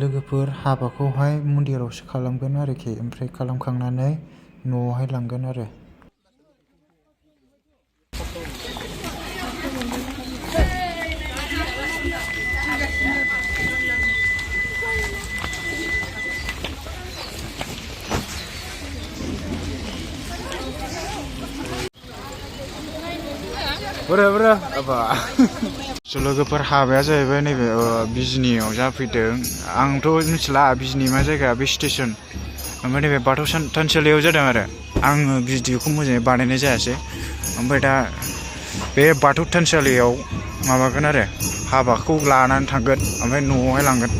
लोगोफोर हाबाखौहाय मन्दिरावसो खालामगोन आरोखि ओमफ्राय खालामखांनानै न'आवहाय लांगोन आरो लोगोफोर हाबाया जाहैबाय नैबे बिजनियाव जाफैदों आंथ' मिथिला बिजनि मा जायगा बे स्टेसन ओमफ्राय नैबे बाथौ थानसालियाव जादों आरो आङो भिडिअखौ मोजाङै बानायनाय जायासै ओमफ्राय दा बे बाथौ थानसालियाव माबागोन आरो हाबाखौ लानानै थांगोन ओमफ्राय न'आवहाय लांगोन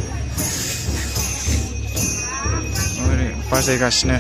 बाजायगासिनो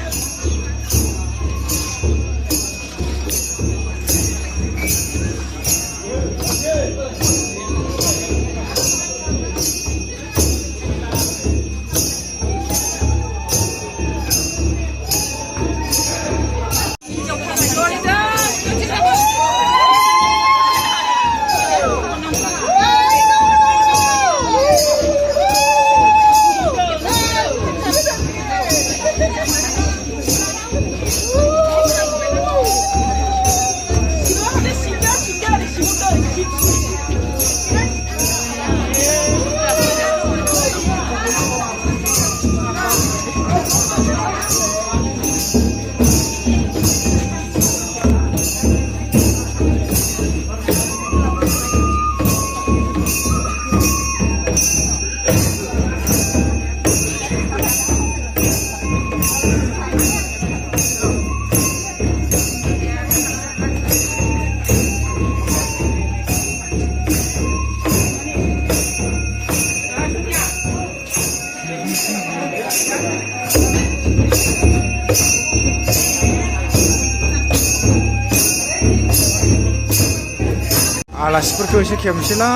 आलासिफोरखौ एसे खेबनोसैलां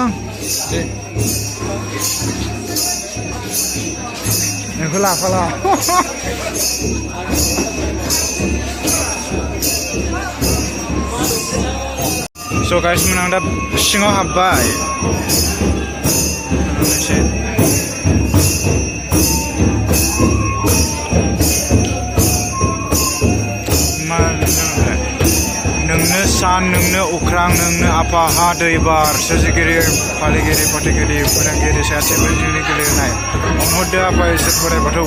नोंखौ लाफाला स' गाइस मोन आं दा सिङाव हाबबाय नोंनो सान नोंनो अख्रां नोंनो आफा हा दै बार सोरजिगिरि फालिगिरि फाथिगिरि फोरोंगिरि सासेबो जिउनि गेलेनाय अनहरदो आफा इसोर बोराइ बाथौ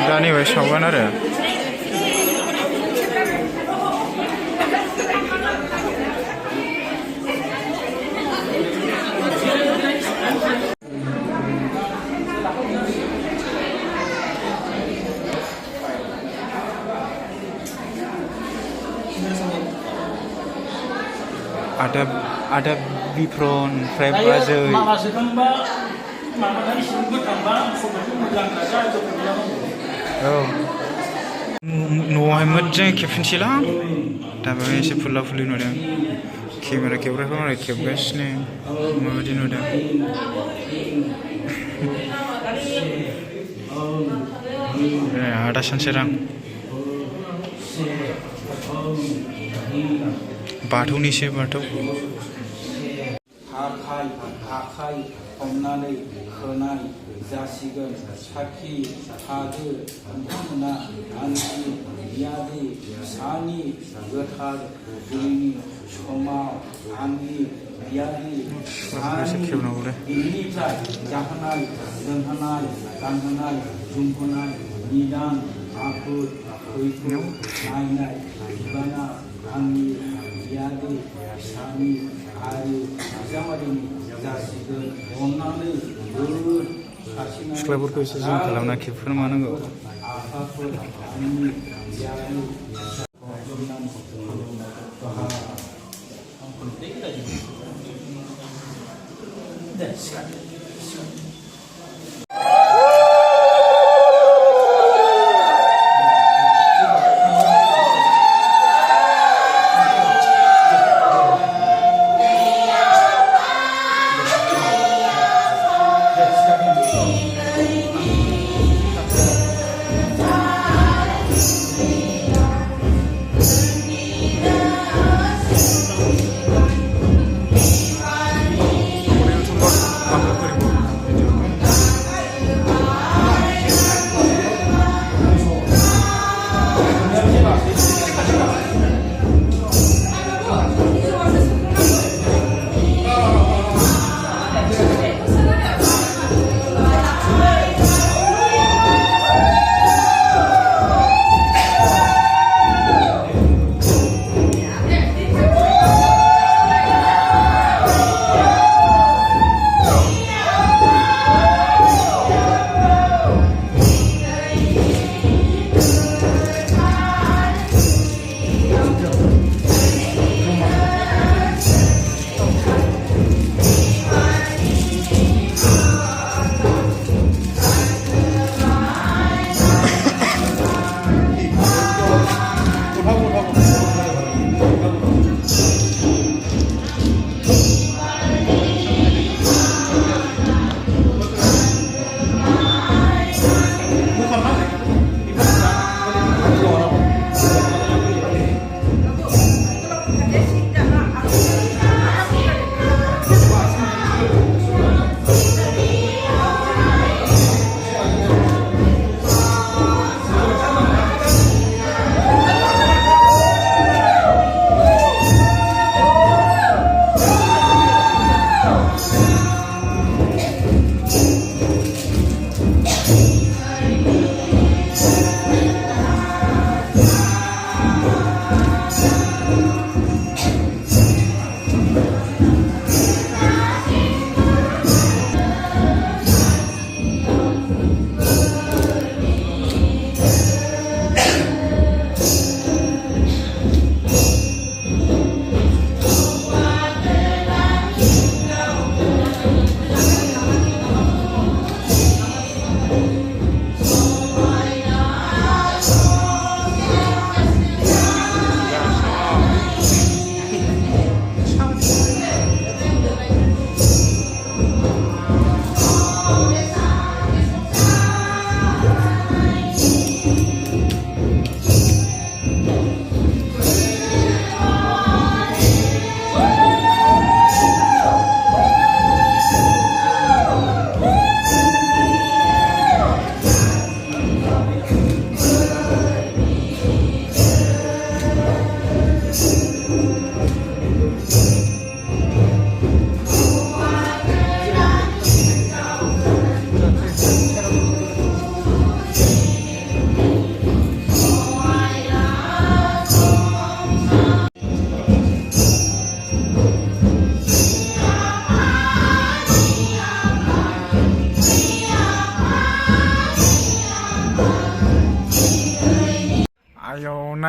दा नैबे सावगोन आरो ada bifron frame baजै औ न'आवहाय मोजाङै खेबफिनसैलां दा बेहाय एसे फुला फुलि नुदों केमेरा खेबग्राखौ मालाय खेबगासिनो माबायदि नुदों आदा सानसोरां बाथौनिसो बाथौ आखाइ हमनानै खोनाय जासिगोन साखि थादो नोंथांमोना आंनि बियादै फिसानि गोथार जुलिनि समाव आंनि बियादै बिनिफ्राय जाहोनाय लोंहोनाय गानहोनाय जोमहोनाय निदान आखुद खैफोद नायनाय बिबाना आंनि बियादै फिसानि आरो बिजामादैनि जासिगोन अननानै बोर सारस्रिनानै सिख्लाफोरखौ एसे जों खालामना खेबफोर मानांगौ आफाफोर आंनि बियादै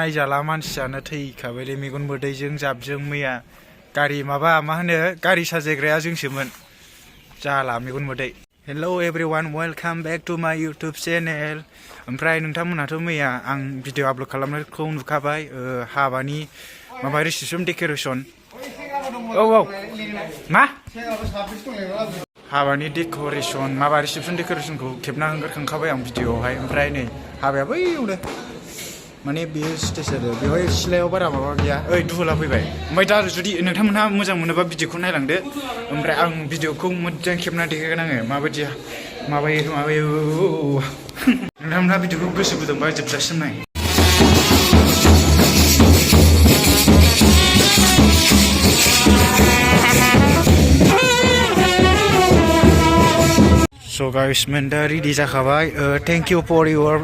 नायजाला मानसियानो थैखाबाय दे मेगन मोदैजों जाबजों मैया गारि माबा मा होनो गारि साजायग्राया जोंसोमोन जाला मेगन मोदै हेलौ एभरिवान वेलकाम बेक टु माय इउटुब चेनेल ओमफ्राय नोंथांमोनहाथ' मैया आं भिडिअ आपल'ड खालामनायखौ नुखाबाय हाबानि माबा रिसेपसन डेक'रेसन औ मा हाबानि डेक'रेसन माबा रिसेपसन डेक'रेसनखौ खेबना हगारखांखाबाय आं भिडिअआवहाय ओमफ्राय नै हाबाया बैयावनो माने बेयो स्टेज आरो बेवहाय सिलायाव बारा माबा गैया ओइ दुहुला फैबाय ओमफ्राय दा जुदि नोंथांमोनहा मोजां मोनोबा भिडिअखौ नायलांदो ओमफ्राय आं भिडिअखौ मोजां खेबना देखायगोन आङो माबायदि माबायो नोंथांमोनहा भिडिअखौ गोसो गुदुंबा जोबजासिम नाय So guys, दा रेडि जाखाबाय thank you for your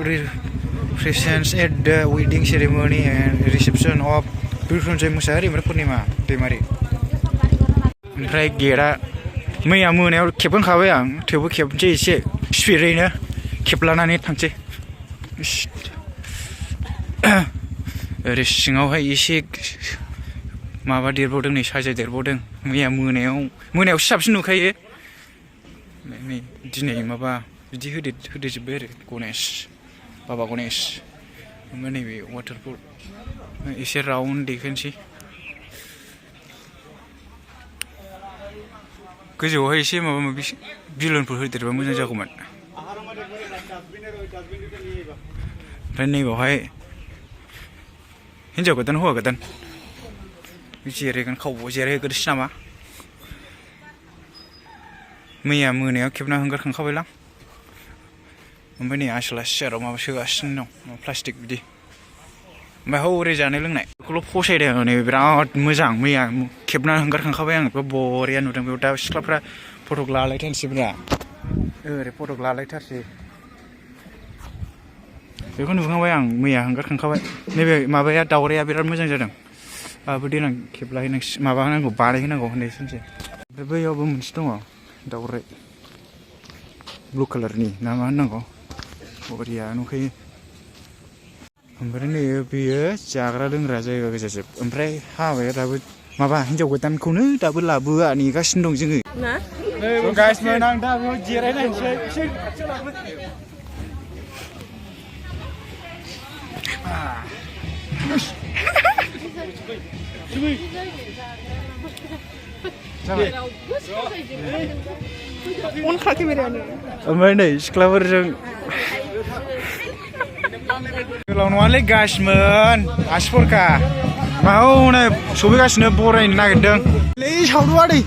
presence at the wedding ceremony and reception of Birsanjay Musahary ओमफ्राय पुर्निमा दैमारि ओमफ्राय गेटआ मैया मोनायाव खेबखांखाबाय आं थेवबो खेबनोसै एसे स्पिडैनो खेबलानानै थांसै ओरै सिङावहाय एसे माबा देरबावदों नै साजाय देरबावदों मैया मोनायावसो साबसिन नुखायो नै दिनै माबा बिदि होदेरजोब्बाय आरो गणेश बाबा गणेश ओमफ्राय नैबे वाटारफल एसे राउन्ड देखायनोसै गोजौआवहाय एसे माबा माबि बिलनफोर होदेरबा मोजां जागौमोन ओमफ्राय नैबावहाय हिन्जाव गोदान हौवा गोदान जिरायगोन खावबो जिरायहोग्रोसै नामा मैया मोनायाव खेबना हगारखांखाबायलां ओमफ्राय नै आसोला सियाराव माबा सोगासिनो दं प्लास्टिक बिदि ओमफ्राय हौरै जानाय लोंनाय बेखौल' फसायदों नै बिराद मोजां मैया खेबनानै हंगारखांखाबाय आं बरिया नुदों बेयाव दा सिख्लाफ्रा फटक लालायथारसैब्रा ओरै फटक लालायथारसै बेखौ नुखांबाय आं मैया हंगारखांखाबाय नैबे माबाया दावराया बिराद मोजां जादों आंबो देनां खेबलाहैनांसि माबानांगौ बानायहैनांगौ होननाय सानसे ओमफ्राय बैयावबो मोनसे दङ दावराय ब्लु कालारनि ना मा होननांगौ बरिया नुखायो ओमफ्राय नै बेयो जाग्रा लोंग्रा जायगा गोजाजोब ओमफ्राय हाबाया दाबो माबा हिन्जाव गोदानखौनो दाबो लाबोआ नेगासिनो दं जोङो गाइसमोन आं दा बेयाव जिरायनायसै ओमफ्राय नै सिख्लाफोरजों गोलाव नङालै गाइसमोन आसिफोरखा मावनो सफैगासिनो बरायनो नागिरदों लै सावदुआ दै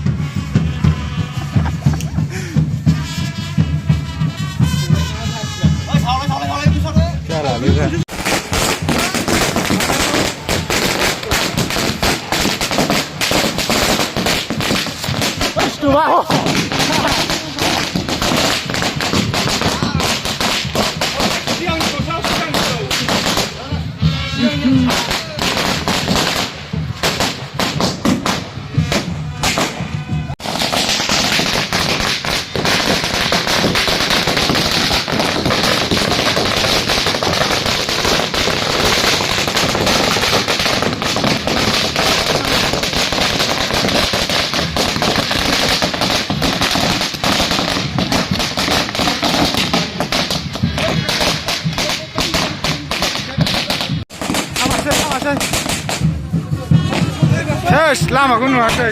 लामाखौ नुवाखै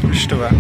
बुस्थुआ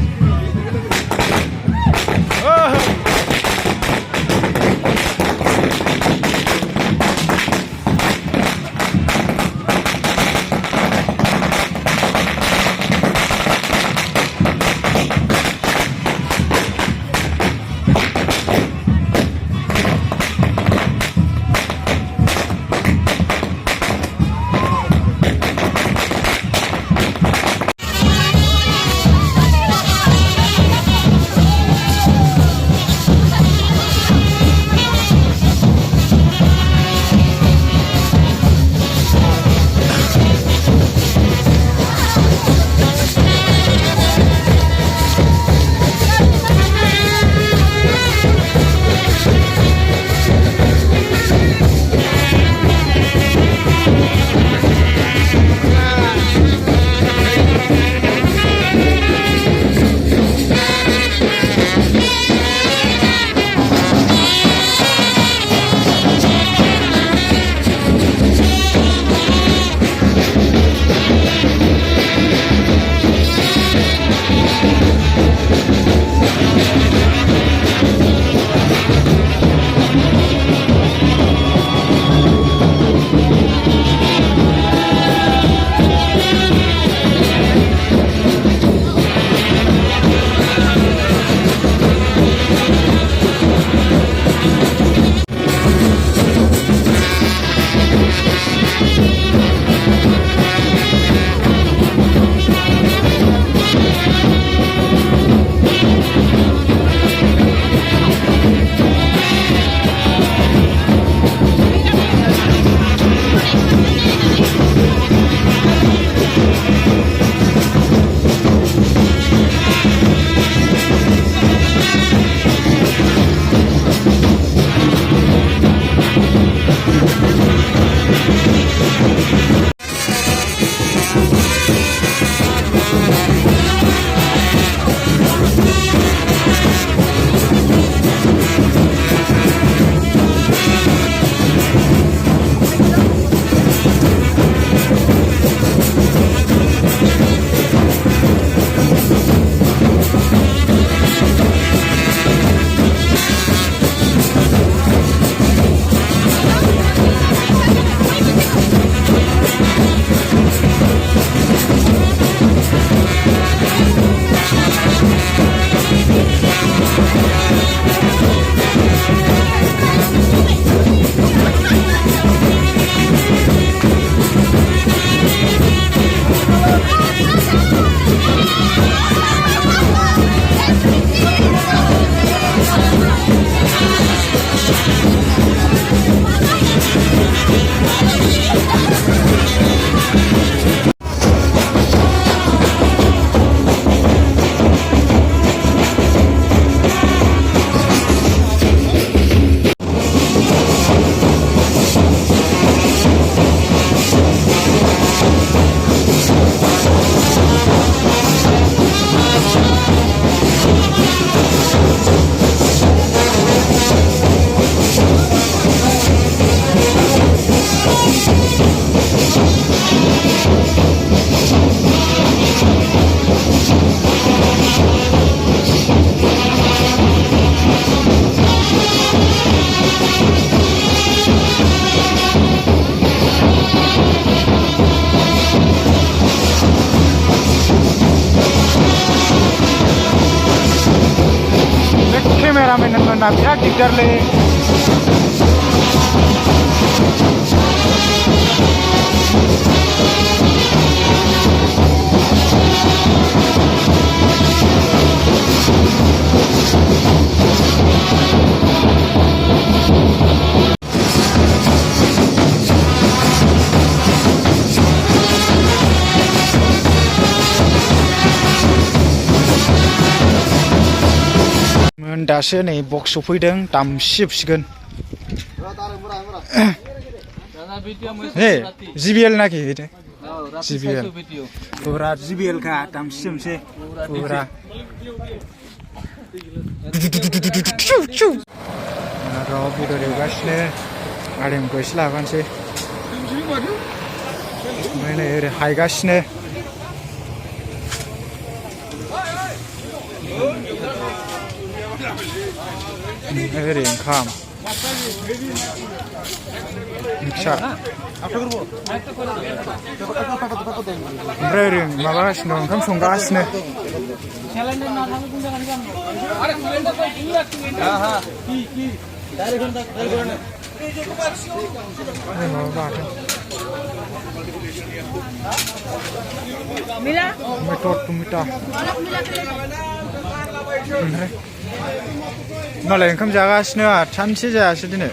लामायानो मोना बिराद दिगदारलै दासो नै बक्स सफैदों दामसिबसिगोन हे जिबिएल नाखि जिबिएल पूरा जिबिएल का दामसिमसे पूरा र भिडिअ एवगासिनो आरिमुखौ एसे लागानोसै ओमफ्राय नै ओरै हायगासिनो ओरै ओंखाम फिसा ओमफ्राय ओरै माबागासिनो दं ओंखाम संगासिनो मालाय ओंखाम जागासिनो सानसे जायासै दिनै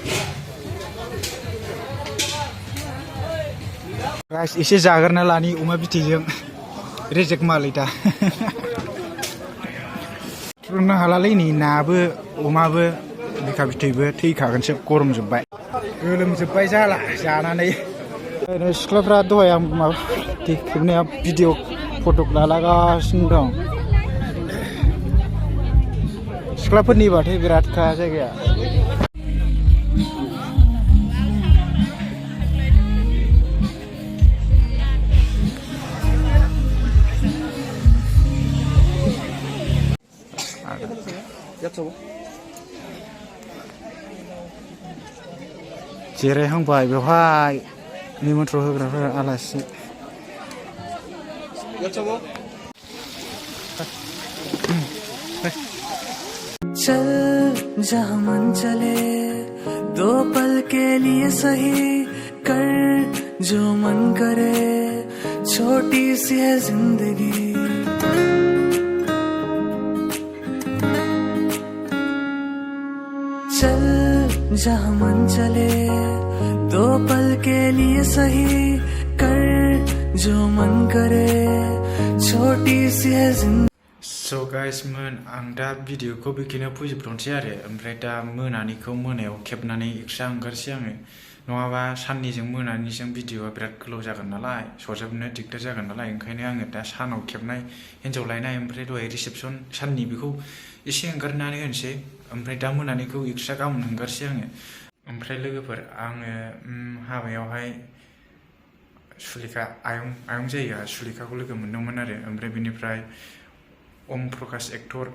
एसे जाग्रोना लानि अमा बिथैजों रेजेक्ट मालै दा फुरनो हालालै नै नाबो अमाबो बिखा बिथैबो थैखागोनसो गरमजोब्बाय गोलोमजोब्बाय जाला जानानै सिख्लाफ्रा दहाय आं माबा खेबनाया भिडिअ फटक लालागासिनो दं सिख्लाफोरनिबाथाय बिरादखा जायगाया जिरायहांबाय बेवहाय निमन्त्र होग्राफोरा आलासि चल जहाँ मन चले दो पल के लिए सही कर जो मन करे छोटी सी है जिंदगी चल जहाँ मन चले दो पल के लिए सही कर जो मन करे छोटी सी है जिंदगी So guys आं दा भिडिअखौ बेखिनियाव फोजोबथ'नोसै आरो ओमफ्राय दा मोनानिखौ मोनायाव खेबनानै एक्सट्रा ओंखारसै आङो नङाबा साननिजों मोनानिजों भिडिअआ बिराद गोलाव जागोन नालाय सरजाबनो दिगदार जागोन नालाय ओंखायनो आङो दा सानाव खेबनाय हिन्जाव लायनाय ओमफ्राय दहाय रिसेपसन साननि बेखौ एसे ओंखारनानै होनोसै ओमफ्राय दा मोनानिखौ एक्सट्रा गाबोन ओंखारसै आङो ओमफ्राय लोगोफोर आङो हाबायावहाय सुलेखा आयं जायो सुलेखाखौ लोगो मोनदोंमोन आरो ओमफ्राय बेनिफ्राय ओम प्रकाश एक्टर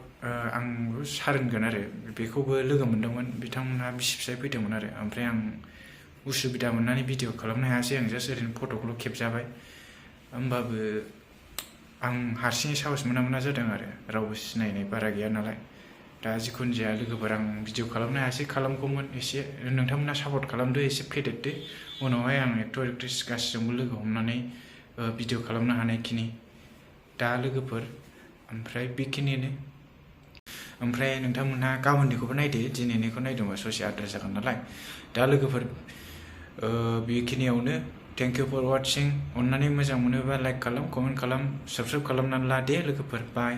आंबो सारोनगोन आरो बेखौबो लोगो मोनदोंमोन बिथांमोनहा बिसि फिसाय फैदोंमोन आरो ओमफ्राय आं उसुबिदा मोननानै भिडिअ खालामनो हायासै आं जास्ट ओरैनो फट'खौल' खेबजाबाय होमबाबो आं हारसिङै साहस मोना जादों आरो रावबो सिनायनाय बारा गैया नालाय दा जिखुनु जाया लोगोफोर आं भिडिअ खालामनो हायासै खालामगौमोन एसे नोंथांमोना सापर्ट खालामदो एसे फेदेरदो उनावहाय आं एक्टर एक्ट्रेस गासिजोंबो लोगो हमनानै भिडिअ खालामनो हानायखिनि दा लोगोफोर ओमफ्राय बेखिनियानो ओमफ्राय नोंथांमोनहा गाबोननिखौबो नायदो दिनैनिखौ नायदोंबा ससे आद्रा जागोन नालाय दा लोगोफोर बेखिनियावनो थेंक इउ फर वाचिं अननानै मोजां मोनोबा लाइक खालाम कमेन्ट खालाम साबस्क्राइब खालामनानै ला दे लोगोफोर बाय